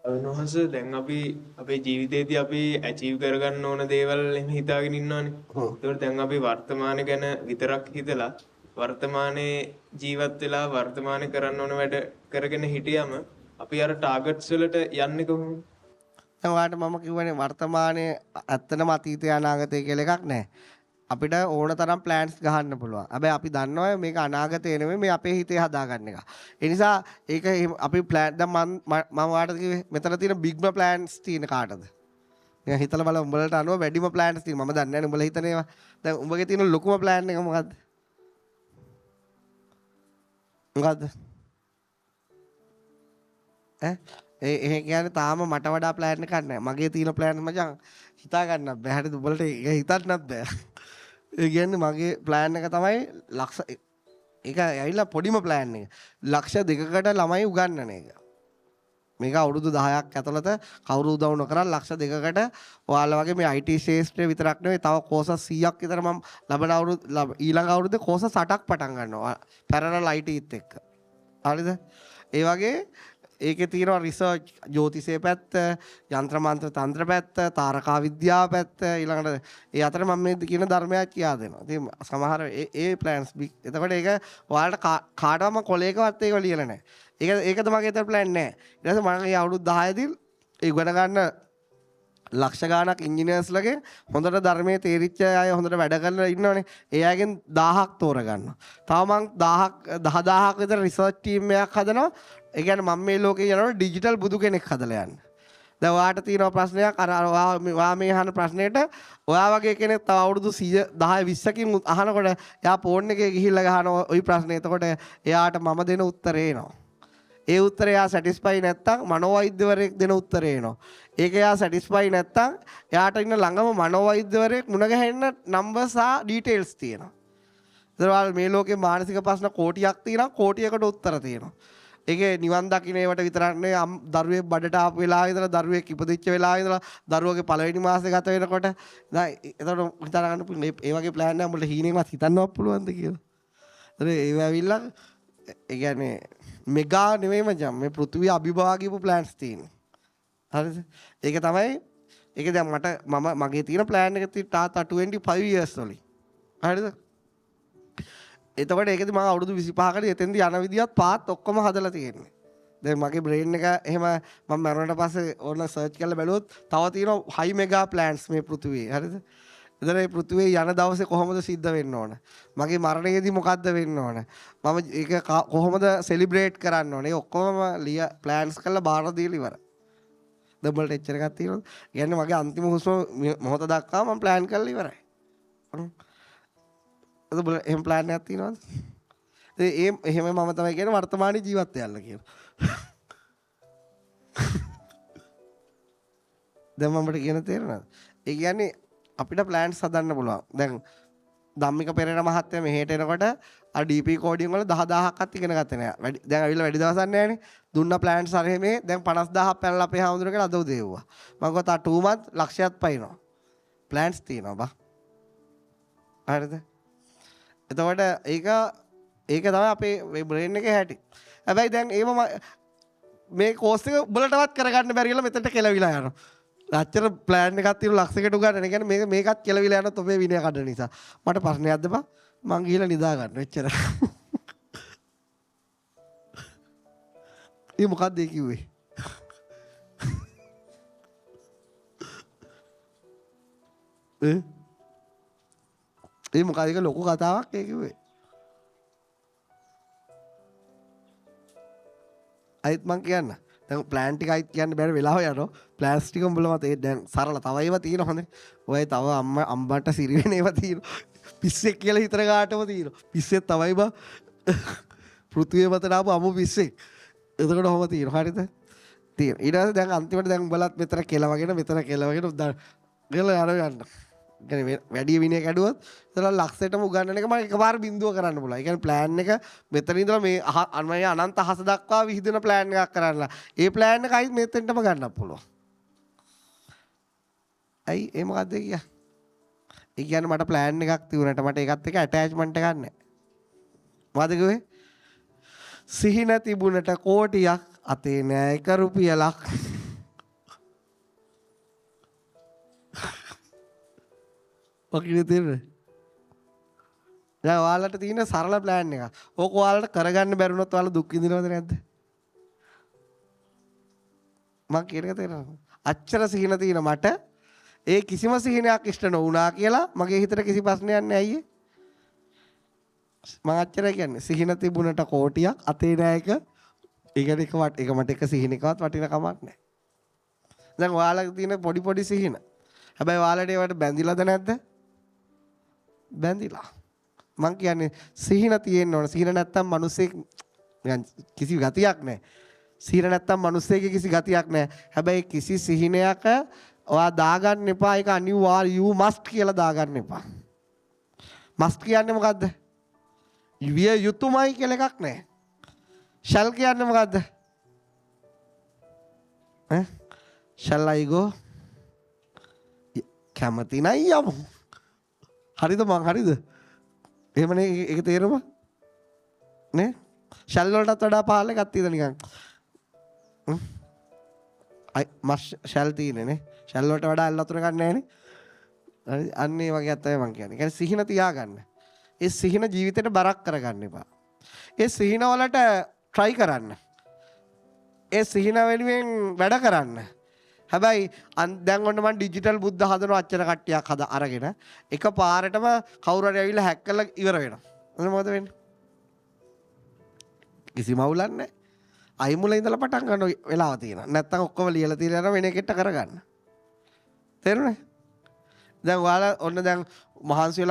නොහස දැන් අපි අපේ ජීවිතේදී අපි ඇචීව් කරගන්න ඕන දේවල් එහෙම හිතාගෙන ඉන්නවනේ. ඒතකොට දැන් අපි වර්තමානයේ ගැන විතරක් හිතලා වර්තමානයේ ජීවත් වෙලා වර්තමානයේ කරන්න ඕන වැඩ කරගෙන හිටියම අපි අර ටාගට්ස් වලට යන්නේ කොහොමද? දැන් ඔයාලට මම කිව්වනේ වර්තමානයේ ඇත්තටම අතීතය අනාගතය කියලා එකක් නැහැ. අපිට ඕන තරම් ප්ලෑන්ස් ගහන්න පුළුවන්. හැබැයි අපි දන්නවා මේක අනාගතේ නෙමෙයි මේ අපේ හිතේ හදාගන්න එක. ඒ නිසා ඒක අපි ප්ලෑන් දැන් මම ඔයාලට කිව්වේ මෙතන තියෙන බිග්ම ප්ලෑන්ස් තියෙන කාටද? මම හිතලා බලමු උඹලට අනුව වැඩිම ප්ලෑන්ස් තියෙන. මම දන්නේ නැහැ නේ උඹලා හිතන ඒවා. දැන් උඹගේ තියෙන ලොකුම ප්ලෑන් එක මොකද්ද? මොකද්ද? ඒ කියන්නේ තාම මට වඩා ප්ලෑන් එකක් නැහැ. මගේ තියෙන ප්ලෑන් මචං හිතා ගන්නත් බෑ. හරිද? උඹලට ඒක හිතන්නත් බෑ. ඒ කියන්නේ මගේ ප්ලෑන් එක තමයි ලක්ෂ ඒක ඇවිල්ලා පොඩිම ප්ලෑන් එක. ලක්ෂ 2කට ළමයි උගන්වන එක. මේක අවුරුදු 10ක් ඇතුළත කවුරු උදව් නොකරන ලක්ෂ 2කට ඔයාලා වගේ මේ IT ශාස්ත්‍රය විතරක් නෙවෙයි තව කෝසස් 100ක් විතර මම ලබන අවුරුදු ඊළඟ අවුරුද්දේ කෝසස් 8ක් පටන් ගන්නවා. පැරලල් ITත් එක්ක. හරිද? ඒ වගේ ඒකේ තියෙනවා රිසර්ච් ජ්‍යොතිෂයේ පැත්ත, යంత్ర මන්ත්‍ර තන්ත්‍ර පැත්ත, තාරකා විද්‍යාව පැත්ත ඊළඟට ඒ අතර මම මේ කියන ධර්මයක් කියා දෙනවා. ඉතින් සමහර ඒ ප්ලෑන්ස් එතකොට ඒක ඔයාලට කාටවම කොලේකවත් ඒක ලියලා නැහැ. ඒකද මගේ අතර ප්ලෑන් නැහැ. ඊට පස්සේ මම අවුරුදු 10 දී ඒ ඉගෙන ගන්න ලක්ෂ ගාණක් ඉංජිනේර්ස්ලගේ හොඳට ධර්මයේ තේරිච්ච අය හොඳට වැඩ කරලා ඉන්නවනේ. ඒ අයගෙන් 1000ක් තෝරගන්නවා. තව මං 10000ක් විතර රිසර්ච් ටීම් එකක් හදනවා. ඒ කියන්නේ මම මේ ලෝකේ යනකොට ඩිජිටල් බුදු කෙනෙක් හදලා යන්න. දැන් ඔයාට තියෙන ප්‍රශ්නයක් අර ඔයා මේ අහන ප්‍රශ්නෙට ඔයා වගේ කෙනෙක් තව අවුරුදු 100 10 20කින් අහනකොට එයා ෆෝන් එකේ ගිහිල්ලා ගහන ওই ප්‍රශ්නේ. එතකොට එයාට මම දෙන උත්තරේ එනවා. ඒ උත්තරය එයා සැටිස්ෆයි නැත්තම් මනෝවෛද්‍යවරයෙක් දෙන උත්තරේ එනවා. ඒක එයා සැටිස්ෆයි නැත්තම් එයාට ඉන්න ළඟම මනෝවෛද්‍යවරයෙක් මුණ ගැහෙන්න නම්බර් සහ ඩීටේල්ස් තියෙනවා. ඒතරවල් මේ ලෝකේ මානසික ප්‍රශ්න කෝටියක් තියෙනවා, කෝටියකට උත්තර තියෙනවා. ඒකේ නිවන් දකින්න ඒවට විතරක් නෙවෙයි දරුවෙක් බඩට ආපු වෙලාවේ ඉඳලා දරුවෙක් ඉපදිච්ච වෙලාවේ ඉඳලා දරුවගේ පළවෙනි මාසේ ගත වෙනකොට දැන් එතකොට හිතා ගන්න පුළුවන් මේ වගේ ප්ලෑන් එකක් උඹට හීනෙන්වත් හිතන්නවත් පුළුවන්ද කියලා. ඒතර ඒව ඇවිල්ලා ඒ කියන්නේ මෙගා නෙවෙයි මචං මේ පෘථිවිය අභිභවා කියපු ප්ලෑන්ස් තියෙනවා. හරිද? ඒක තමයි ඒක දැන් මගේ තියෙන ප්ලෑන් එක තාත්තා 25 years වලින්. හරිද? එතකොට ඒකදී මම අවුරුදු 25කට එතෙන්දී යන විදියත් පාත් ඔක්කොම හදලා තියෙන්නේ. දැන් මගේ බ්‍රේන් එක එහෙම මම මරුණට පස්සේ ඕන සර්ච් කරලා බැලුවොත් තව තියෙනවා හයි මෙගා ප්ලෑන්ස් මේ පෘථිවියේ. හරිද? එතන මේ පෘථිවියේ යන දවසේ කොහොමද සිද්ධ වෙන්න ඕන? මගේ මරණයේදී මොකද්ද වෙන්න ඕන? මම ඒක කොහොමද සෙලිබ්‍රේට් කරන්න ඕන? ඒ ඔක්කොම ප්ලෑන්ස් කරලා බාර දීලා ඉවරයි. ඩබල් ටෙච්චර් එකක් තියෙනවා. කියන්නේ මගේ අන්තිම හුස්ම මොහොත දක්වා මම ප්ලෑන් කරලා ඉවරයි. ඒක එහෙම ප්ලෑන් එකක් තියෙනවද? එහෙම මම තමයි කියන්නේ වර්තමානයේ ජීවත් වෙන්න කියලා. දැන් මමට කියන තේරෙනවද? ඒ කියන්නේ අපිට ප්ලෑන්ස් හදන්න පුළුවන්. දැන් ධම්මික පෙරේරා මහත්තයා මෙහෙට එනකොට අර DP කෝඩින් වල 10000ක්වත් ඉගෙන ගත්තේ නෑ. දැන් ඇවිල්ලා වැඩි දවසක් නෑනේ. දුන්න ප්ලෑන්ස් හරිය මේ දැන් 50000ක් පැනලා අපේ හාමුදුරුවෝ කියලා අද උදේව්වා. මම ගත්ත 2 month ලක්ෂයක් පයින්නවා. ප්ලෑන්ස් තියෙනවා බා. හරිද? එතකොට ඒක තමයි අපේ බ්‍රේන් එකේ හැටි. හැබැයි දැන් ඒව මේ කෝස් එක උඹලටවත් කරගන්න බැරි කියලා මෙතනට කෙලවිලා යනවා. අච්චර ප්ලෑන් එකක් තියෙන ලක්ෂයකට උගන්න. ඒ කියන්නේ මේකත් කෙලවිලා යනත් ඔබේ විනය කඩන නිසා. මට ප්‍රශ්නයක්ද බා? මං ගිහලා නිදා ගන්න එච්චර. ඒ මොකක්ද ඒ කිව්වේ? ඒ මොකද ඒක ලොකු කතාවක් ඒ කිව්වේ. අයිත් මං කියන්න. දැන් ප්ලෑන් ටික අයිත් කියන්න බැරි වෙලාව යනවා. ප්ලෑන්ස් ටික උඹලම තේ දැන් සරල තව ඒවා තියෙනවා හොඳේ. ඔය තව අම්බට සිරි වෙන ඒවා තියෙනවා. පිස්සෙක් කියලා හිතන කාටම තියෙනවා. පිස්සෙක් තමයි බා. පෘථිවිය මත දාපු අමු පිස්සෙක්. එතකොට ඔහොම තියෙනවා. හරිද? තියෙන. ඊට පස්සේ දැන් අන්තිමට දැන් උඹලත් මෙතන කෙලවගෙන ගල යන්න. කියන්නේ වැඩි විනය කැඩුවොත් ඉතල ලක්ෂයටම උගන්නන එක මම එකපාර බින්දුව කරන්න පුළුවන්. ඒ කියන්නේ ප්ලෑන් එක මෙතන ඉඳලා මේ අනන්ත අහස දක්වා විහිදෙන ප්ලෑන් එකක් කරන්නලා. ඒ ප්ලෑන් එක අයිත් මෙතෙන්ටම ගන්නත් පුළුවන්. ඇයි ඒ මොකද්ද කිය? ඒ කියන්නේ මට ප්ලෑන් එකක් තියුණාට මට ඒකත් එක්ක ඇටැච්මන්ට් එකක් නැහැ. මොකද කිව්වේ? සිහින තිබුණට කෝටියක් අතේ නෑ 1 රුපියලක්. ඔකිනේ තේරෙන්නේ. දැන් ඔයාලට තියෙන සරල ප්ලෑන් එක. ඕක ඔයාලට කරගන්න බැරුණොත් ඔයාලා දුක් විඳිනවද නැද්ද? මං කියන එක තේරෙනවද? අච්චර සිහින තියෙන මට ඒ කිසිම සිහිනයක් ඉෂ්ට නොවුනා කියලා මගේ හිතට කිසි ප්‍රශ්නයක් නැහැ අයියේ. මං අච්චරයි කියන්නේ සිහින තිබුණට කෝටියක් අතේ නෑ එක. ඒක මට එක සිහිනකවත් වටින කමක් නැහැ. දැන් ඔයාලගේ තියෙන පොඩි පොඩි සිහින. හැබැයි ඔයාලට ඒවට බැඳිලාද නැද්ද? බැඳිලා. මං කියන්නේ සිහින තියෙන්න ඕන. සිහින නැත්තම් මිනිස්සෙක් කිසි ගතියක් නැහැ. සිහින නැත්තම් මිනිස්සෙගේ කිසි ගතියක් නැහැ. හැබැයි කිසි සිහිනයක ඔයා දාගන්න එපා. ඒක අනිවාර්ය you must කියලා දාගන්න එපා. must කියන්නේ මොකද්ද? විය යුතුමයි කියලා එකක් නැහැ. shall කියන්නේ මොකද්ද? shall I go? කැමති නයි යමු. හරිද මං හරිද? එහෙමනේ ඒක තේරුම නේ? shall වලටත් වඩා පහළ එකක් තියෙද නිකන්. shall තියෙන්නේ නේ. shall වලට වඩා අල්ලතුර ගන්න නැහැ නේ. හරි අන්න ඒ වගේ තමයි මං කියන්නේ. කියන්නේ සිහින තියාගන්න. ඒ සිහින ජීවිතේට බරක් කරගන්න එපා. ඒ සිහින වලට try කරන්න. ඒ සිහින වෙනුවෙන් වැඩ කරන්න. හැබැයි දැන් ඔන්න මම ඩිජිටල් බුද්ධ හදනවා අච්චර කට්ටියක් අරගෙන එක පාරටම කවුරු හරි ඇවිල්ලා හැක් කරලා ඉවර වෙනවා. එතන මොකද වෙන්නේ? කිසිම අවුලක් නැහැ. අයිමුල ඉඳලා පටන් ගන්න වෙලාව තියෙනවා. නැත්තම් ඔක්කොම ලියලා තියලා වෙන එකකට කරගන්න. තේරුණේ? දැන් ඔයාලා ඔන්න දැන් මහන්සි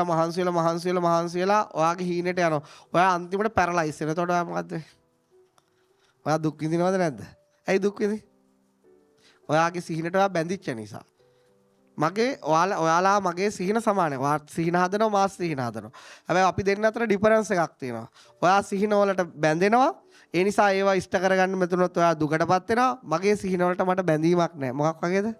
වෙලා ඔයාගේ හීනෙට යනවා. ඔයා අන්තිමට පැරලයිස් වෙනවා. එතකොට ඔයා මොකද්ද වෙන්නේ? ඔයා දුක් විඳිනවද නැද්ද? ඇයි දුක් විඳින්නේ? ඔයාගේ සිහිනට ඔයා බැඳිච්ච නිසා. ඔයාලා මගේ සිහින සමානයි. ඔයා සිහින හදනවා මා සිහින හදනවා. හැබැයි අපි දෙන්න අතර ඩිෆරන්ස් එකක් තියෙනවා. ඔයා සිහින වලට බැඳෙනවා. ඒ නිසා ඒවා ඉෂ්ට කරගන්න මෙතුනොත් ඔයා දුකටපත් වෙනවා. මගේ සිහින වලට මට බැඳීමක් නැහැ. මොකක් වගේද?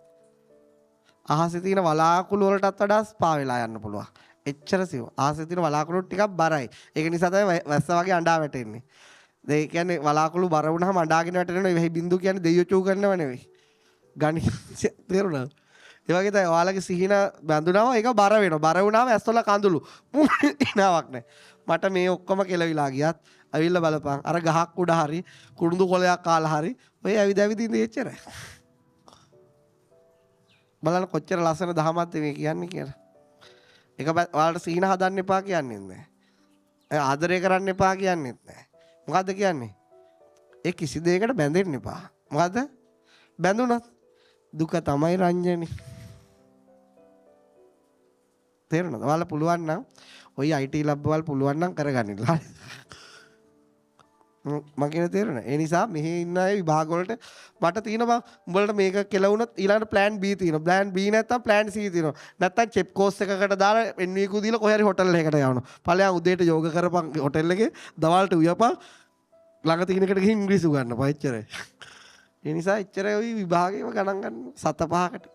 අහසේ තියෙන වලාකුළු වලටත් වඩා ස්පා වෙලා යන්න පුළුවන්. එච්චර සිව. අහසේ තියෙන වලාකුළු ටිකක් බරයි. ඒක නිසා තමයි වැස්ස වගේ අඬා වැටෙන්නේ. ඒ කියන්නේ වලාකුළු බර වුණාම අඬාගෙන වැටෙනවා. ඒ බින්දු කියන්නේ දෙයියෝ චූ කරනව නෙවෙයි. ගණි තේරුණාද? ඒ වගේ තමයි ඔයාලගේ සිහින බැඳුනම ඒක බර වෙනවා. බර වුණාම ඇස්වල කඳුළු. එනාවක් නැහැ. මට මේ ඔක්කොම කෙලවිලා ගියත් අවිල්ල බලපන්. අර ගහක් උඩ හරි කුඩුඳු කොලයක් කාලා හරි ඔය ඇවිද ඉඳී එච්චරයි. බලන්න කොච්චර ලස්සන දහමක්ද මේ කියන්නේ කියලා. ඒක ඔයාලට සිහින හදන්න එපා කියන්නේ නැහැ. ආදරය කරන්න එපා කියන්නේත් නැහැ. මොකද්ද කියන්නේ? ඒ කිසි දෙයකට බැඳෙන්න එපා. මොකද්ද? බැඳුනත් දුක තමයි රංජනේ. තේරුණාද? ඔයාලා පුළුවන් නම් ඔය IT ලැබ් වල පුළුවන් නම් කරගන්න. මම කියන තේරුණා. ඒ නිසා මෙහි ඉන්න අය විභාග වලට මට තියෙන බං උඹලට මේක කෙලවුණොත් ඊළඟට plan B තියෙනවා. plan B නැත්තම් plan C තියෙනවා. නැත්තම් චෙප් කෝස් එකකට දාලා NV දීලා කොහේ හරි හොටල් එකකට යවනවා. ඵලයන් උදේට යෝග කරපන් හොටල් එකේ දවල්ට උයපන් ළඟ තියෙන එකට ගිහින් ඉංග්‍රීසි උගන්නපන් එච්චරයි. ඒ නිසා එච්චර ওই විභාගෙම ගණන් ගන්න 7-5කට.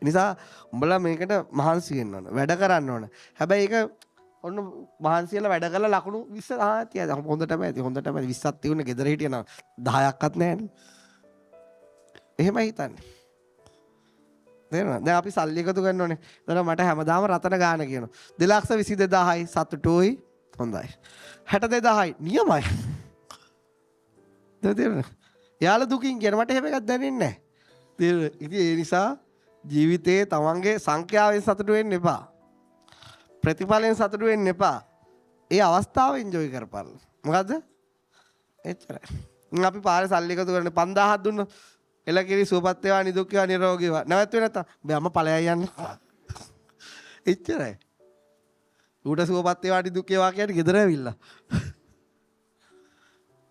ඒ නිසා උඹලා මේකට මහන්සි වෙන්න ඕන. වැඩ කරන්න ඕන. හැබැයි ඒක ඔන්න මහන්සියලා වැඩ කරලා ලකුණු 20 තියද හොඳටම ඇති 20ක් තියුනේ ගෙදර හිටියනම් 10ක්වත් නැහැනේ. එහෙමයි හිතන්නේ. තේරෙනවද? දැන් අපි සල්ලි එකතු කරන්න ඕනේ. දැන් මට හැමදාම රතන ගාන කියනවා. 222000යි සතුටුයි හොඳයි. 62000යි නියමයි. තේරෙනවද? යාළ දුකින් කියන මට එහෙම එකක් දැනෙන්නේ නැහැ. තේරෙනවද? ඉතින් ඒ නිසා ජීවිතේ තමන්ගේ සංඛ්‍යාවෙන් සතුටු වෙන්න එපා. ප්‍රතිඵලයෙන් සතුටු වෙන්න එපා. ඒ අවස්ථාව එන්ජොයි කරපන්. මොකද්ද? එච්චරයි. අපි පාරේ සල්ලි එකතු කරන්නේ 5000ක් දුන්නොත් එලකිරි සුවපත් වේවා නිදුක් වේවා නිරෝගී වේවා. නැවැත්තුවේ නැත්තම් බෑම ඵලයයි යන්නේ. එච්චරයි. ඌට සුවපත් වේවා නිදුක් වේවා කියන්නේ ගෙදර ඇවිල්ලා.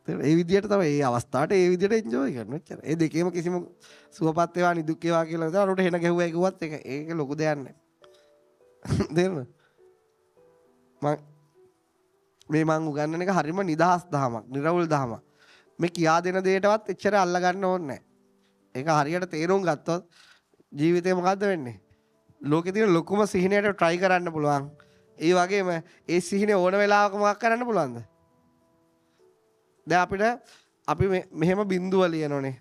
ඒ විදිහට තමයි මේ අවස්ථාවට ඒ විදිහට එන්ජොයි කරන්න. එච්චරයි. ඒ දෙකේම කිසිම සුවපත් වේවා නිදුක් වේවා කියලා නේද? අරුට හෙන ගැහුවා කිව්වත් ඒක ලොකු දෙයක් නෑ. තේරුණාද? මං උගන්නන එක හරිම නිදහස් දහමක්, නිර්වුල් දහමක්. මේ කියා දෙන දෙයටවත් එච්චර අල්ල ගන්න ඕනේ නැහැ. ඒක හරියට තේරුම් ගත්තොත් ජීවිතේ මොකද්ද වෙන්නේ? ලෝකේ තියෙන ලොකුම සිහිනයට try කරන්න පුළුවන්. ඒ වගේම ඒ සිහිනේ ඕන වෙලාවක මොකක් කරන්න පුළුවන්ද? දැන් අපි මෙහෙම බිඳුව ලියනෝනේ.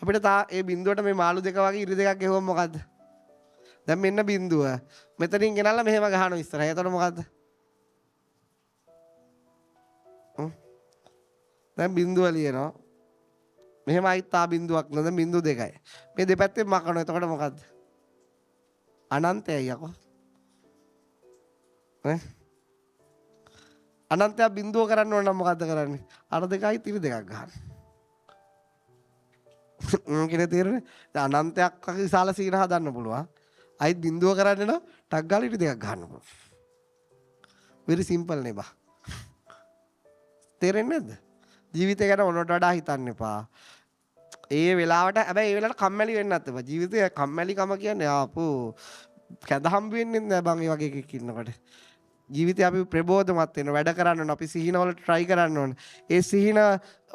අපිට ඒ බිඳුවට මේ මාළු දෙක වගේ ඉරි දෙකක් ගෙවුවම මොකද්ද? දැන් මෙන්න බිඳුව. මෙතනින් ගෙනල්ලා මෙහෙම ගහනවා ඉස්සරහ. එතකොට මොකද්ද? දැන් බිඳුව ලියනවා. මෙහෙම අයිත් ආ බිඳුවක් නේද? බිඳුව දෙකයි. මේ දෙපැත්තෙන් මකනවා. එතකොට මොකද්ද? අනන්තයයි යකෝ. අනන්තය බිඳුව කරන්න ඕන නම් මොකද්ද කරන්නේ? අර දෙකයි තිර දෙකක් ගන්න. මොකද තේරෙන්නේ? දැන් අනන්තයක් විශාල සීන හදන්න පුළුවන්. අයිත් බිඳුව කරන්න නම් ටක් ගාලා ඉත දෙකක් ගන්න පුළුවන්. very simple නේ බා. තේරෙන්නේ නැද්ද? ජීවිතය ගැන මොනට වඩා හිතන්න එපා. ඒ වෙලාවට හැබැයි ඒ වෙලාවට කම්මැලි වෙන්න නැත් එපා. ජීවිතේ කම්මැලිකම කියන්නේ ආපෝ කැඳ හම්බ වෙන්නේ නැහැ බං ඒ වගේ එකක් ඉන්නකොට. ජීවිතේ අපි ප්‍රබෝධමත් වෙන වැඩ කරන්න ඕන. අපි සිහින වල try කරන්න ඕන. ඒ සිහින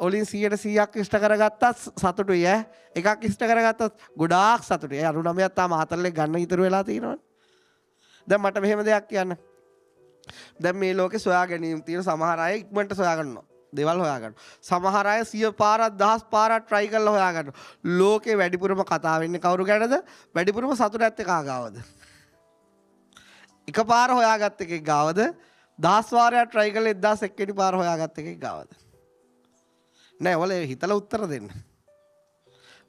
වලින් 100%ක් ඉෂ්ට කරගත්තත් සතුටුයි ඈ. එකක් ඉෂ්ට කරගත්තත් ගොඩාක් සතුටුයි. ඒ 99ක් තාම 40 ගන්න ඉතුරු වෙලා තියෙනවනේ. දැන් මට මෙහෙම දෙයක් කියන්න. දැන් මේ ලෝකේ සොයා ගැනීම තියෙන සමහර අය ඉක්මනට සොයා ගන්නවා. දේවල් හොයා ගන්නවා. සමහර අය 100 පාරක් 1000 පාරක් try කරලා හොයා ගන්නවා. ලෝකේ වැඩිපුරම කතා වෙන්නේ කවුරු ගැනද? වැඩිපුරම සතුට ඇත්තේ කා ගාවද? එකපාර හොයාගත්ත එකෙක් ගාවද? 10 වාරයක් try කරලා 1001 වෙනි පාර හොයාගත්ත එකෙක් ගාවද? නෑ ඔයාලා හිතලා උත්තර දෙන්න.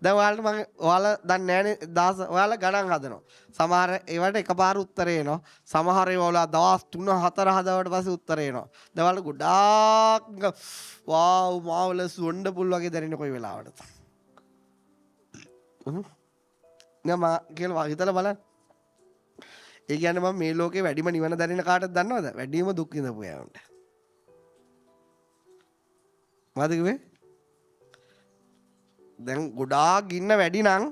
දැන් ඔයාලා දන්නේ නෑනේ 10 ඔයාලා ගණන් හදනවා. සමහර ඒවට එකපාර උත්තරේ එනවා. සමහර ඒවා දවස් 3 4 හදවට පස්සේ උත්තරේ එනවා. දැන් ඔයාලා ගොඩාක් වාව් මාවලස් වොන්ඩර්ෆුල් වගේ දැනෙන කොයි වෙලාවටද? නම කියලා හිතලා බලන්න. ඒ කියන්නේ මම මේ ලෝකේ වැඩිම නිවන දැනෙන කාටද දන්නවද? වැඩිම දුක් විඳපු අයන්ට. මොකද කිව්වේ? දැන් ගොඩාක් ඉන්න වැඩි නම්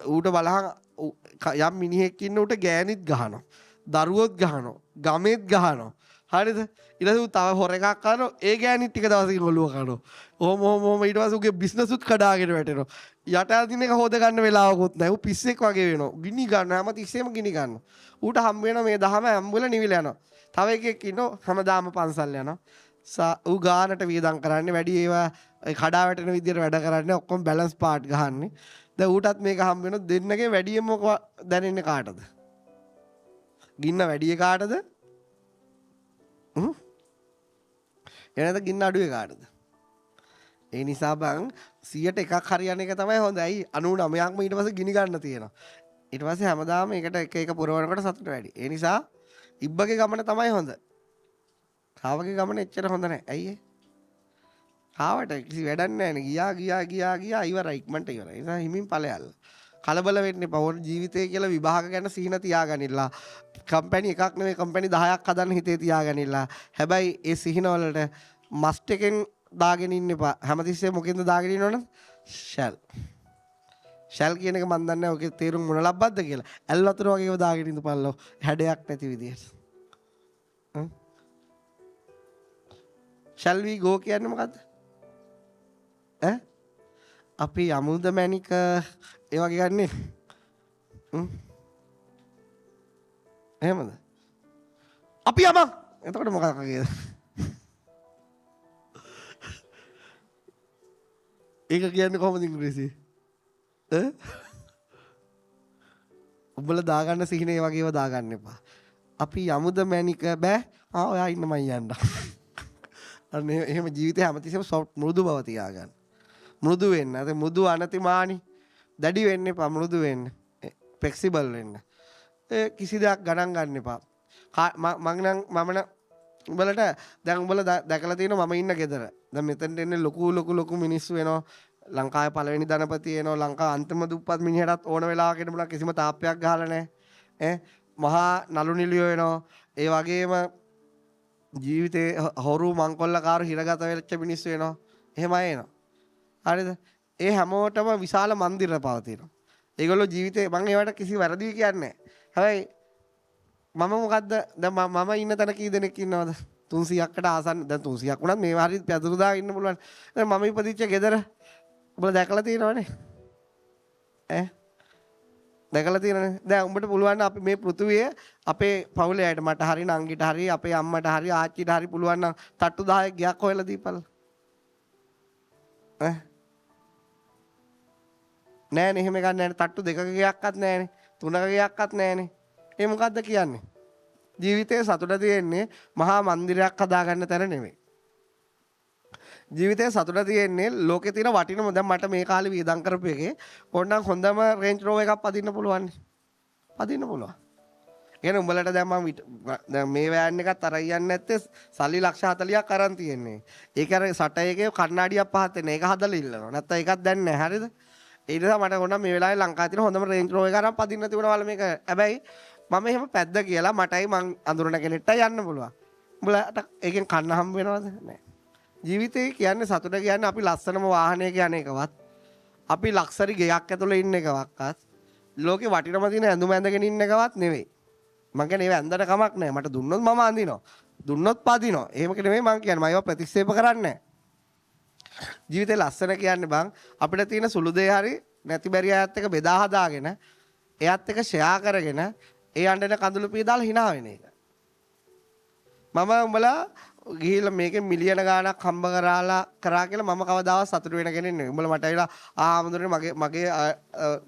ඌට බලහන් යම් මිනිහෙක් ඉන්න ඌට ගෑනිත් ගහනවා. දරුවොත් ගහනවා. ගමෙත් ගහනවා. හරිද? ඊට පස්සේ ඌ තව හොරෙකක් කරනවා. ඒ ගෑනිත් ටික දවසකින් ඔළුව කනවා. ඔහොම ඊට පස්සේ ඌගේ බිස්නස් උත් කඩාගෙන වැටෙනවා. යට අදින එක හොද ගන්න වෙලාවකුත් නැහැ. ඌ පිස්සෙක් වගේ වෙනවා. ගිනි ගන්න හැම තිස්සෙම ගිනි ගන්නවා. ඌට හම් වෙනවා මේ දහම හැම්බුල නිවිල යනවා. තව එකෙක් ඉන්නවා හැමදාම පන්සල් යනවා. ඌ ගානට වියදම් කරන්නේ වැඩි ඒවා කඩා වැටෙන විදියට වැඩ කරන්නේ ඔක්කොම බැලන්ස් පාට් ගහන්නේ. දැන් ඌටත් මේක හම් වෙනවා දෙන්නගේ වැඩියෙන් මොක දැනෙන්නේ කාටද? ගින්න වැඩි කාටද? එනද ගින්න අඩුවේ කාටද? ඒ නිසා බං 100ට එකක් හරියන එක තමයි හොඳයි. 99ක්ම ඊට පස්සේ ගිනි ගන්න තියෙනවා. ඊට පස්සේ හැමදාම ඒකට එක එක පුරවනකොට සතුට වැඩි. ඒ නිසා ඉබ්බගේ ගමන තමයි හොඳ. කාවගේ ගමන එච්චර හොඳ නැහැ. ඇයි ඒ? කාවට කිසි වැඩක් නැහැ නේ. ගියා ඉවරයි ඉක්මනට ඉවරයි. ඒ නිසා හිමින් ඵලයල්ල. කලබල වෙන්න එපා. ඕන ජීවිතය කියලා විභාග ගැන සිහින තියාගනින්න. කම්පැනි එකක් නෙවෙයි කම්පැනි 10ක් හදන්න හිතේ තියාගනින්න. හැබැයි ඒ සිහින වලට මස්ට් එකෙන් දාගෙන ඉන්න එපා. හැමතිස්සෙම මොකෙන්ද දාගෙන ඉන්නවනේ? ෂැල්. ෂැල් කියන එක මන් දන්නේ නැහැ ඔකේ තේරුම් මොන ලබ්බද්ද කියලා. ඇල් වතුර වගේ ඒවා දාගෙන ඉඳපල්ලෝ. හැඩයක් නැති විදියට. shall we go කියන්නේ මොකද්ද? ඈ? අපි යමුද මැනික ඒ වගේ ගන්නේ? එහෙමද? අපි යමු. එතකොට මොකක්ද වගේද? ඒක කියන්නේ කොහොමද ඉංග්‍රීසි? ඈ? උඹලා දාගන්න සිහිනේ වගේ ඒවා දාගන්න එපා. අපි යමුද මැනික බෑ. ඔයා ඉන්න මම යන්න. අනේ එහෙම ජීවිතේ හැමතිස්සෙම සොෆ්ට් මෘදු බව තියාගන්න. මෘදු වෙන්න. අද මෘදු අනතිමානි. දැඩි වෙන්න එපා මෘදු වෙන්න. ෆ්ලෙක්සිබල් වෙන්න. ඒ කිසි දෙයක් ගණන් ගන්න එපා. මම උඹලට දැන් උඹලා දැකලා තියෙනවා මම ඉන්න ගෙදර. දැන් මෙතනට එන්නේ ලොකු මිනිස්සු එනවා. ලංකාවේ පළවෙනි ධනපති එනවා. ලංකාවේ අන්තිම දුප්පත් මිනිහටත් ඕන වෙලාවක එන්න බුණා කිසිම තාප්පයක් ගහලා නැහැ. මහා නළු නිලියෝ එනවා. ඒ වගේම ජීවිතේ හොරු මංකොල්ලකාරු හිරගත වෙච්ච මිනිස්සු එනවා. එහෙම අය එනවා. හරිද? ඒ හැමෝටම විශාල මන්දිර පවතිනවා. ඒගොල්ලෝ ජීවිතේ මම ඒවට කිසි වැරදි කියන්නේ නැහැ. හැබැයි මම මොකද්ද දැන් මම ඉන්න තැන කී දෙනෙක් ඉන්නවද 300කට ආසන්න දැන් 300ක් වුණත් මේ හරිය පැදුරු දා ඉන්න පුළුවන් දැන් මම ඉපදිච්ච ගෙදර ඔබලා දැකලා තියෙනවනේ ඈ දැකලා තියෙනනේ දැන් උඹට පුළුවන් අපි මේ පෘථුවිය අපේ පවුලේ අයට මට හරි නංගිට හරි අපේ අම්මට හරි ආච්චිට හරි පුළුවන් නම් තට්ටු 10ක් ගියක් හොයලා දීපල් ඈ නෑනේ එහෙම ගන්න නෑනේ තට්ටු දෙකක ගියක්වත් නෑනේ 3ක ගයක්වත් නැහැනේ. ඒ මොකද්ද කියන්නේ? ජීවිතේ සතුට තියෙන්නේ මහා මන්දිරයක් හදාගන්න තැන නෙමෙයි. ජීවිතේ සතුට තියෙන්නේ ලෝකේ තියෙන වටිනම දැන් මට මේ කාලේ වියදම් කරපු එකේ ඕනනම් හොඳම රේන්ජ් රෝවර් එකක් පදින්න පුළුවන්. පදින්න පුළුවන්. එහෙනම් උඹලට දැන් මම දැන් මේ වෑන් එකත් අරන් යන්නේ නැත්තේ සල්ලි ලක්ෂ 40ක් අරන් තියෙන්නේ. ඒක අර සටයකේ කණ්ණාඩියක් පහත් වෙන. ඒක හදලා ඉල්ලනවා. නැත්තම් ඒකත් දැන් නැහැ. හරිද? ඒ නිසා මට ඕන මේ වෙලාවේ ලංකාවේ තියෙන හොඳම රේන්ජ් රෝවර් එක අරන් පදින්න තිබුණා වල මේක. හැබැයි මම එහෙම පැද්ද කියලා මටයි මං අඳුරන කෙනෙක්ට යන්න පුළුවන්. උඹලට ඒකෙන් කන්න හම්බ වෙනවද? නැහැ. ජීවිතේ කියන්නේ සතුට කියන්නේ අපි ලස්සනම වාහනය කියන එකවත් අපි ලක්සරි ගෙයක් ඇතුළේ ඉන්න එකවත් ලෝකේ වටිනම දින ඇඳුම ඇඳගෙන ඉන්න එකවත් නෙවෙයි. මං කියන්නේ ඒව ඇඳට කමක් නැහැ. මට දුන්නොත් මම අඳිනවා. දුන්නොත් පදිනවා. එහෙම නෙවෙයි මං කියන්නේ. මම ඒවා ප්‍රතික්ෂේප කරන්නේ නැහැ. ජීවිතේ ලස්සන කියන්නේ බං අපිට තියෙන සුළු දේ හරි නැති බැරි අයත් එක්ක බෙදා හදාගෙන එයත් එක්ක ෂෙයා කරගෙන ඒ අඬන කඳුළු පී දාලා hina වෙන එක. මම උඹලා ගිහිල්ලා මේකෙන් මිලියන ගාණක් හම්බ කරා කියලා මම කවදාවත් සතුටු වෙන කෙනෙක් නෙවෙයි. උඹලා මට ඇවිල්ලා ආමුදුරනේ මගේ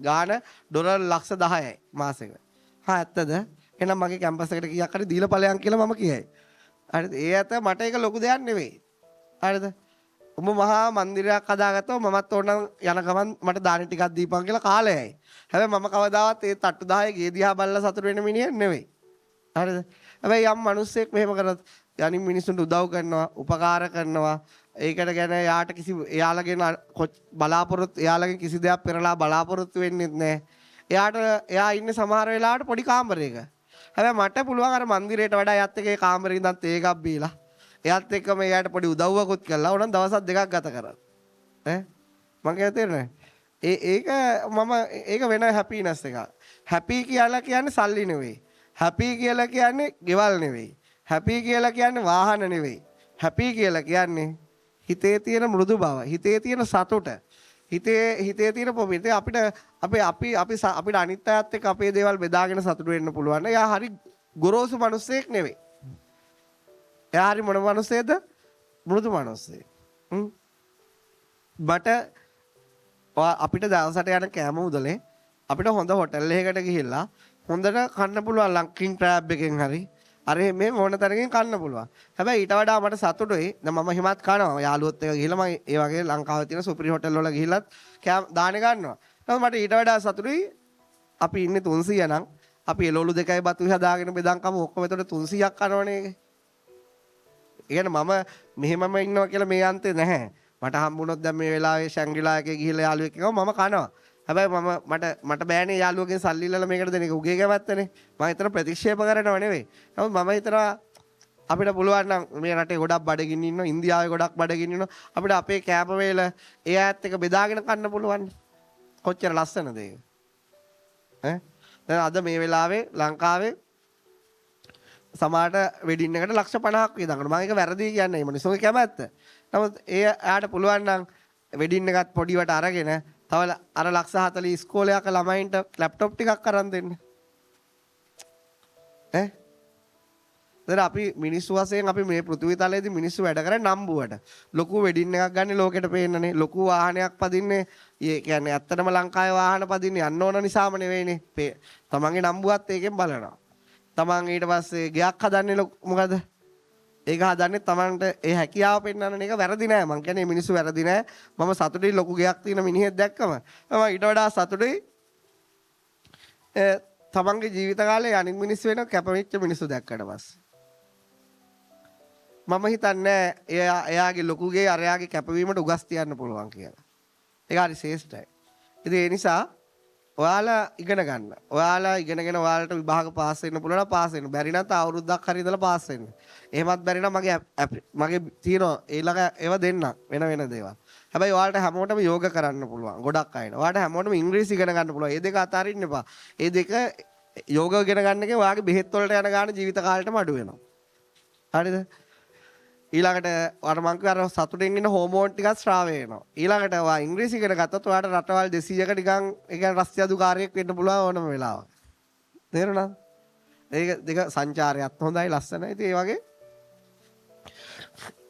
ගාණ ඩොලර් ලක්ෂ 10යි මාසෙකට. හා ඇත්තද? එහෙනම් මගේ කැම්පස් එකට කීයක් හරි දීලා ඵලයන් කියලා මම කියයි. හරිද? ඒ ඇත මට ඒක ලොකු දෙයක් නෙවෙයි. හරිද? උඹ මහා මන්දිරයක් හදාගත්තව මමත් ඕනනම් යන ගමන් මට දානි ටිකක් දීපන් කියලා කාලයයි. හැබැයි මම කවදාවත් ඒ තට්ටු 10 ගේ දිහා බලලා සතුට වෙන මිනිහෙක් නෙවෙයි. හරිද? හැබැයි යම් මිනිස්සෙක් මෙහෙම කරත් යනින් මිනිස්සුන්ට උදව් කරනවා, උපකාර කරනවා. ඒකට ගැන යාට කිසි එයාලගෙන බලාපොරොත්තු එයාලගෙන් කිසි දෙයක් පෙරලා බලාපොරොත්තු වෙන්නේ නැහැ. එයා ඉන්නේ සමහර වෙලාවට පොඩි කාමරයක. හැබැයි මට පුළුවන් අර මන්දිරයට වඩා එයත් එක්ක ඒ කාමරේ ඉඳන් තේ එකක් බීලා එයත් එක්කම එයාට පොඩි උදව්වකුත් කළා. ඕනනම් දවස් දෙකක් ගත කරා. මං කියන්නේ ඒක වෙන හැපිනස් එකක්. හැපි කියලා කියන්නේ සල්ලි නෙවෙයි. හැපි කියලා කියන්නේ ගෙවල් නෙවෙයි. හැපි කියලා කියන්නේ වාහන නෙවෙයි. හැපි කියලා කියන්නේ හිතේ තියෙන මෘදු බව, හිතේ තියෙන සතුට, හිතේ තියෙන පොබිත අපිට අනිත් අයත් එක්ක අපේ දේවල් බෙදාගෙන සතුට වෙන්න පුළුවන්. එයා හරි ගොරෝසු මිනිස්සෙක් නෙවෙයි. එයා හරි මොන මිනිස්සෙද? මෘදු මිනිස්සෙක්. බට අපිට දවසට යන කෑම උදලේ අපිට හොඳ හොටෙල් එකකට ගිහිල්ලා හොඳට කන්න පුළුවන් ලංකින් ක්‍රෑබ් එකෙන් හරි අර මේ මොන තරකින් කන්න පුළුවන්. හැබැයි ඊට වඩා මට සතුටුයි. දැන් මම හිමත් කනවා. යාළුවොත් එක්ක ගිහිල්ලා මම ඒ වගේ ලංකාවේ තියෙන සුපිරි හොටෙල් වල ගිහිල්ලත් දාන ගන්නවා. නමුත් මට ඊට වඩා සතුටුයි අපි ඉන්නේ 300 නම් අපි එළවලු දෙකයි බතු හදාගෙන බෙදන් කමු ඔක්කොම එතකොට 300ක් කනවනේ ඒක. ඒ කියන්නේ මම මෙහෙමම ඉන්නවා කියලා මේ අන්තේ නැහැ. මට හම්බුනොත් දැන් මේ වෙලාවේ ශැංග්‍රීලා එකේ ගිහිල්ලා යාළුවෙක් එක්කම මම කනවා. හැබැයි මට බෑනේ යාළුවගෙන් සල්ලි ඉල්ලලා මේකට දෙන එක උගේ කැමැත්තනේ. මම හිතන ප්‍රතික්ෂේප කරනව නෙවෙයි. නමුත් මම හිතනවා අපිට පුළුවන් නම් මේ රටේ ගොඩක් බඩගින්න ඉන්නවා, ඉන්දියාවේ ගොඩක් බඩගින්න ඉන්නවා. අපිට අපේ කෑම වේල ඒ ඈත් එක බෙදාගෙන කන්න පුළුවන්. කොච්චර ලස්සනද ඒක? දැන් අද මේ වෙලාවේ ලංකාවේ සමහරට වෙඩින් එකට ලක්ෂ 50ක් වියදම් කරනවා. මම ඒක වැරදි කියන්නේ මේ මිනිස්සුගේ කැමැත්ත. නමුත් එයාට පුළුවන් නම් වෙඩින් එකත් පොඩිවට අරගෙන තව අර ලක්ෂ 40 ඉස්කෝලේ යක ළමයින්ට ලැප්ටොප් ටිකක් අරන් දෙන්න. දැන් අපි මිනිස්සු වශයෙන් අපි මේ පෘථිවි තලයේදී මිනිස්සු වැඩ කරන්නේ නම්බුවට. ලොකු වෙඩින් එකක් ගන්න ලෝකෙට පේන්නනේ. ලොකු වාහනයක් පදින්නේ. ඒ කියන්නේ ඇත්තටම ලංකාවේ වාහන පදින්නේ යන්න ඕන නිසාම නෙවෙයිනේ. තමන්ගේ නම්බුවත් ඒකෙන් බලනවා. තමන් ඊට පස්සේ ගයක් හදන්නේ මොකද? ඒක හදන්නේ තමන්ට ඒ හැකියාව පෙන්වන්න එක වැරදි නෑ. මං කියන්නේ මිනිස්සු වැරදි නෑ. මම සතුටුයි ලොකු ගයක් තියෙන මිනිහෙක් දැක්කම. මම ඊට වඩා සතුටුයි තමන්ගේ ජීවිත කාලේ අනිත් මිනිස්සු වෙන කැපවෙච්ච මිනිස්සු දැක්කට පස්සේ. මම හිතන්නේ එයාගේ ලොකුගේ අරයාගේ කැපවීමට උගස් තියන්න පුළුවන් කියලා. ඒක හරි ශ්‍රේෂ්ඨයි. ඉතින් ඒ නිසා ඔයාලා ඉගෙන ගන්න. ඔයාලා ඉගෙනගෙන ඔයාලට විභාග පාස් වෙන්න පුළුවන් නම් පාස් වෙන්න. බැරි නම් අවුරුද්දක් හරි ඉඳලා පාස් වෙන්න. එහෙමත් බැරි නම් මගේ තියෙනවා ඊළඟ ඒවා දෙන්න වෙන දේවල්. හැබැයි ඔයාලට හැමෝටම යෝග කරන්න පුළුවන්. ගොඩක් අයන. ඔයාලට හැමෝටම ඉංග්‍රීසි ඉගෙන ගන්න පුළුවන්. මේ දෙක අතාරින්න එපා. මේ දෙක යෝග ඉගෙන ගන්න එකේ ඔයාගේ බෙහෙත් වලට යන ගාන ජීවිත කාලෙටම අඩු වෙනවා. හරිද? ඊළඟට අර මං කිව්වා අර සතුටින් ඉන්න හෝමෝන් ටිකක් ස්‍රාව වෙනවා. ඊළඟට ඔයා ඉංග්‍රීසි ඉගෙන ගත්තොත් ඔයාට රටවල් 200ක නිකන් ඒ කියන්නේ රස්තිය අධිකාරියෙක් වෙන්න පුළුවන් ඕනම වෙලාවක. තේරුණාද? ඒක දෙක සංචාරයත් හොඳයි ලස්සනයි. ඉතින් ඒ වගේ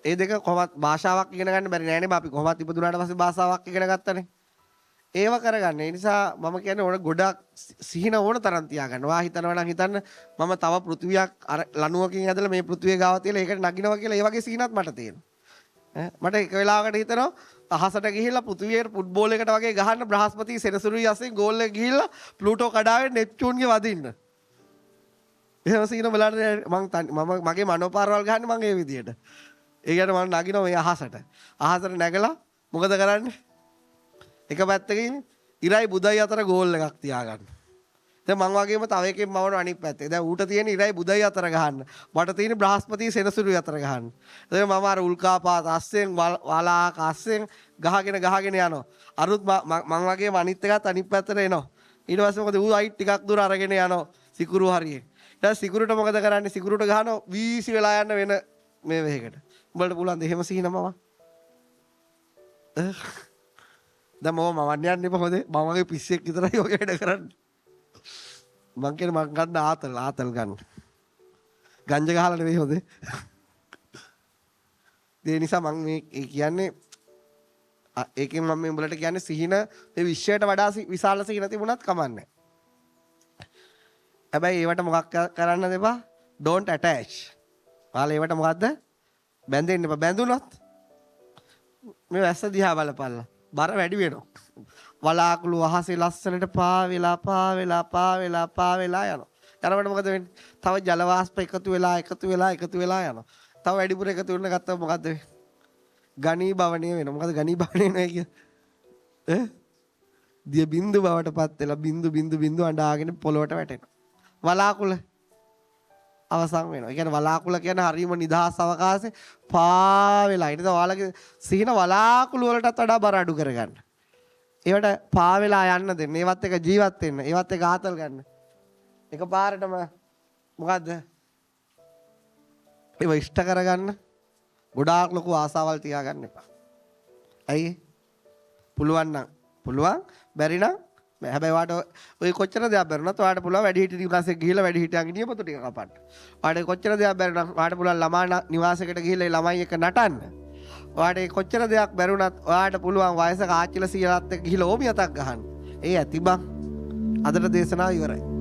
ඒ දෙක කොහොමත් භාෂාවක් ඉගෙන ගන්න බැරි නෑනේ. අපි කොහොමත් ඉපදුනාට පස්සේ භාෂාවක් ඉගෙන ගත්තනේ. ඒව කරගන්න. ඒ නිසා මම කියන්නේ ඕන ගොඩක් සිහින ඕන තරම් තියාගන්න. වා හිතනවා නම් හිතන්න මම තව පෘථිවියක් අර ලණුවකින් ඇදලා මේ පෘථිවිය ගාව තියලා ඒකට නගිනවා කියලා ඒ වගේ සිහිනක් මට තියෙනවා. මට එක වෙලාවකට හිතනවා අහසට ගිහිල්ලා පෘථිවියට ෆුට්බෝල් එකට වගේ ගහන්න බ්‍රහස්පති සෙනසුරුයි අස්සෙන් ගෝල් එක ගිහිල්ලා ප්ලූටෝ කඩාවේ නෙප්චූන්ගේ වදින්න. එහෙම සිහින බලන්න මම මගේ මනෝපාරවල් ගහන්නේ මම ඒ විදියට. ඒ කියන්නේ මම නගිනවා මේ අහසට. අහසට නැගලා මොකද කරන්නේ? එක පැත්තකින් ඉරයි බුදයි අතර ගෝල් එකක් තියාගන්න. දැන් මං වගේම තව එකෙක් මවන අනිත් පැත්තේ. දැන් ඌට තියෙන ඉරයි බුදයි අතර ගහන්න. මට තියෙන බ්‍රහස්පති සෙනසුරුයි අතර ගහන්න. දැන් මම අර උල්කාපාත අස්සෙන් වලාක අස්සෙන් ගහගෙන යනවා. අරුත් මං වගේම අනිත් එකත් අනිත් පැත්තට එනවා. ඊට පස්සේ මොකද ඌ අයිට් ටිකක් දුර අරගෙන යනවා සිකුරු හරියේ. ඊට සිකුරුට මොකද කරන්නේ? සිකුරුට ගහනවා වීසි වෙලා යන්න වෙන මේ වෙහකට. උඹලට පුළුවන් ද එහෙම සිහිනමම? දැන් මම මවන්න යන්නේ කොහොමද? මම වගේ පිස්සෙක් විතරයි ඔය වැඩ කරන්නේ. මං කියන්නේ මං ගන්න ආතල් ගන්න. ගංජා ගහලා නෙවෙයි හොඳේ. ඒ නිසා මං මේ කියන්නේ ඒකෙන් මම මේ උඹලට කියන්නේ සිහින මේ විශ්වයට වඩා විශාල සිහින තිබුණත් කමන්නේ. හැබැයි ඒවට මොකක් කරන්න දෙපා? don't attach. ඔයාලා ඒවට මොකද්ද? බැඳෙන්න එපා. බැඳුනොත් මේ වැස්ස දිහා බලපල්ලා. බර වැඩි වෙනවා. වලාකුළු අහසේ ලස්සනට පාවෙලා යනවා. යනකොට මොකද වෙන්නේ? තව ජල වාෂ්ප එකතු වෙලා යනවා. තව වැඩිපුර එකතු වෙන ගත්තම මොකද වෙන්නේ? ඝනීභවණය වෙනවා. මොකද ඝනීභවණය වෙනවා කියන්නේ? දිය බින්දු බවටපත් වෙලා බින්දු අඬාගෙන පොළොවට වැටෙනවා. වලාකුළු අවසන් වෙනවා. ඒ කියන්නේ වලාකුළු කියන්නේ හරියම නිදහස් අවකාශේ පාවෙලා. ඊට පස්සේ ඔයාලගේ සිහින වලාකුළු වලටත් වඩා බර අඩු කරගන්න. ඒවට පාවෙලා යන්න දෙන්න. ඒවත් එක ජීවත් වෙන්න. ඒවත් එක ආතල් ගන්න. එකපාරටම මොකද්ද? ඒව ඉෂ්ට කරගන්න. ගොඩාක් ලොකු ආසාවල් තියාගන්න එපා. ඇයි? පුළුවන් බැරි නම් හැබැයි වාට ඔය කොච්චර දෙයක් බැරුණත් වාට පුළුවන් වැඩිහිටි නිවාසෙක ගිහිල්ලා වැඩිහිටියන්ගේ නියපොතු ටික කපන්න. වාට කොච්චර දෙයක් බැරුණත් වාට පුළුවන් ළමා නිවාසයකට ගිහිල්ලා ඒ ළමයි එක්ක නටන්න. වාට කොච්චර දෙයක් බැරුණත් වාට පුළුවන් වයසක ආච්චිලා සීලාත් එක්ක ගිහිල්ලා ඕමියතක් ගහන්න. ඒ ඇති බං. අදට දේශනාව ඉවරයි.